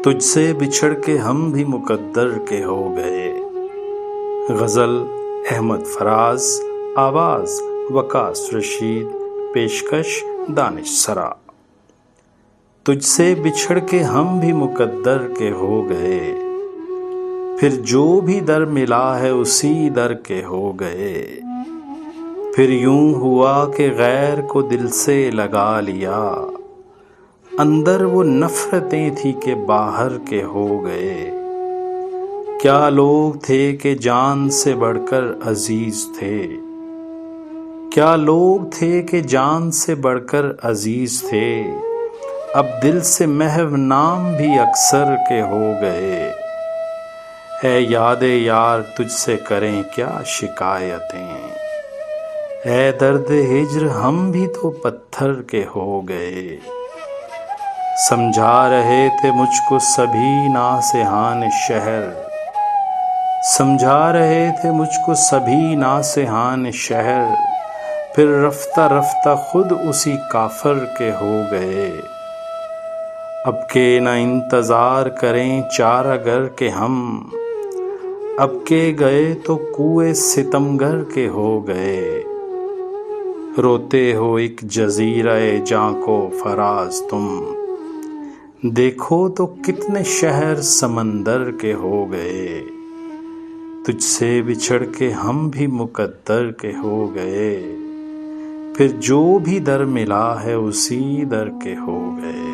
تجھ سے بچھڑ کے ہم بھی مقدر کے ہو گئے۔ غزل احمد فراز، آواز وقاص رشید، پیشکش دانش سرا۔ تجھ سے بچھڑ کے ہم بھی مقدر کے ہو گئے، پھر جو بھی در ملا ہے اسی در کے ہو گئے۔ پھر یوں ہوا کہ غیر کو دل سے لگا لیا، اندر وہ نفرتیں تھی کہ باہر کے ہو گئے۔ کیا لوگ تھے کہ جان سے بڑھ کر عزیز تھے، کیا لوگ تھے کہ جان سے بڑھ کر عزیز تھے، اب دل سے محو نام بھی اکثر کے ہو گئے۔ اے یاد یار تجھ سے کریں کیا شکایتیں، اے درد ہجر ہم بھی تو پتھر کے ہو گئے۔ سمجھا رہے تھے مجھ کو سبھی ناصحان شہر، سمجھا رہے تھے مجھ کو سبھی ناصحان شہر، پھر رفتہ رفتہ خود اسی کافر کے ہو گئے۔ اب کہ نہ انتظار کریں چارہ گر کے ہم، اب کہ گئے تو کوئے ستمگر کے ہو گئے۔ روتے ہو ایک جزیرہ جاں کو فراز تم، دیکھو تو کتنے شہر سمندر کے ہو گئے۔ تجھ سے بچھڑ کے ہم بھی مقدر کے ہو گئے، پھر جو بھی در ملا ہے اسی در کے ہو گئے۔